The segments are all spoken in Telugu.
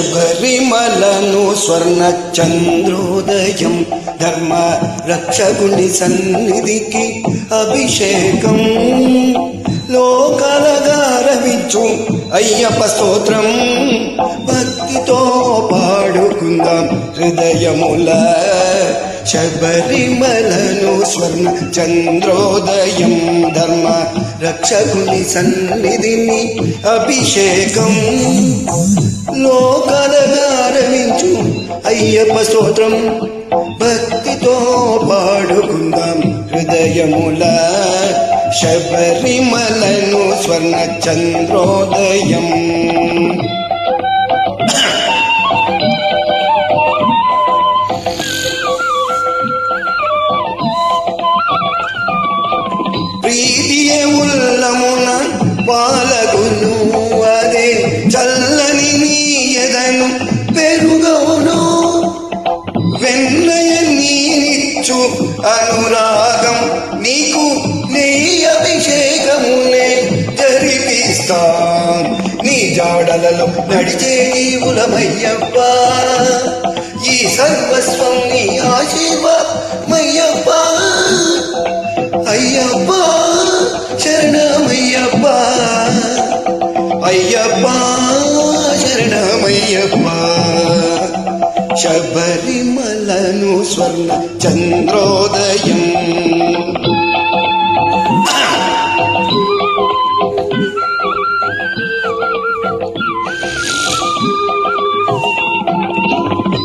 శబరిమలను స్వర్ణ చంద్రోదయం ధర్మ రక్షకుని సన్నిధికి అభిషేకం లోకలగారవించు అయ్యప్ప స్తోత్రం భక్తితో పాడుకుందాం హృదయముల శబరిమలను స్వర్ణ చంద్రోదయం ధర్మ రక్షకుని సన్నిధిని అభిషేకం లోకలగారవించు అయ్యప్ప స్తోత్రం భక్తితో పాడుకుందాం హృదయముల శబరిమలను స్వర్ణ చంద్రోదయం. ప్రీతియే ఉల్లమున పాలగును అదే చల్లని నీయదను పెరుగవును వెన్నయ నీనిచ్చు అనురాగం నీకు నీ అభిషేకమునే జరిపిస్తా నీ జాడలలో నడిచే జీవులమయ్యప్ప ఈ సర్వస్వం నీ ఆశీర్వాదమయ్యప్ప అయ్యప్ప శరణమయ్యప్ప అయ్యప్ప శరణమయ్యప్ప శబరిమలను స్వర్ణ చంద్రోదయం.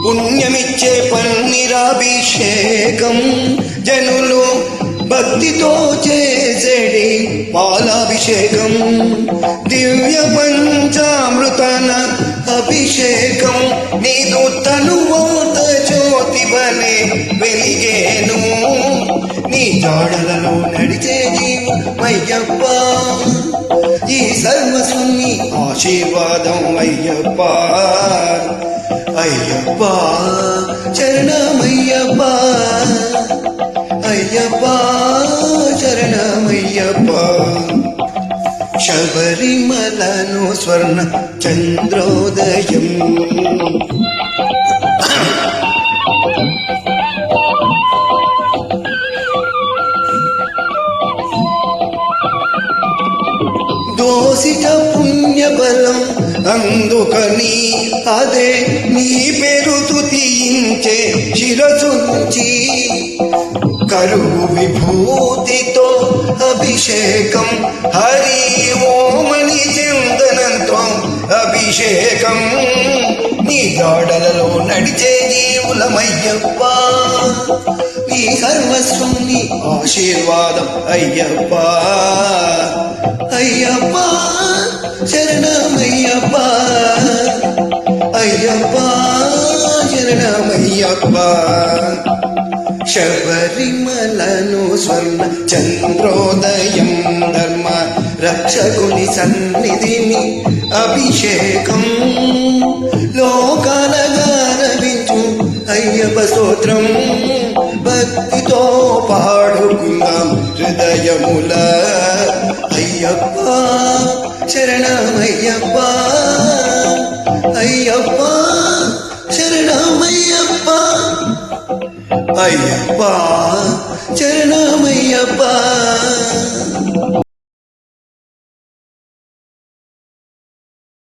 పుణ్యమిచ్చే పన్నీరాభిషేకం జనులు భక్తితో చేసేడి పాలాభిషేకం దివ్య పంచామృతన అభిషేకం నీదు తనువాత జ్యోతి వలె వెలిగేను నీ జాడలలో నడిచే జీవమయ్యప్ప ఈ సర్వస్వామి ఆశీర్వాదం అయ్యప్ప అయ్యప్ప శరణమయ్యప్ప అయ్యప్ప శరణమయ్యప్ప శబరిమలను స్వర్ణ చంద్రోదయం. దోసిట పుణ్యబలం అందుకని అదే నీ పేరు తుతించే శిరసు నుంచి కరువు విభూతితో అభిషేకం హరి ఓమని చింతనంతో అభిషేకం నీ గాడలలో నడిచే జీవులమయ్యప్ప ఈ సర్వస్వం నీ ఆశీర్వాదం అయ్యప్ప అయ్యప్ప శరణమయ్యప్ప అయ్యప్ప శరణమయ్యప్ప శబరిమలను స్వర్ణ చంద్రోదయం ధర్మ రక్షకుని సన్నిధిని అభిషేకం లోకాలగారవించు అయ్యప్ప స్తోత్రం భక్తితో పాడుకుందాం హృదయముల అయ్యప్ప శరణమయ్యప్ప అయ్యప్ప శరణమయ్యప్ప అయ్యప్ప శరణమయ్యప్ప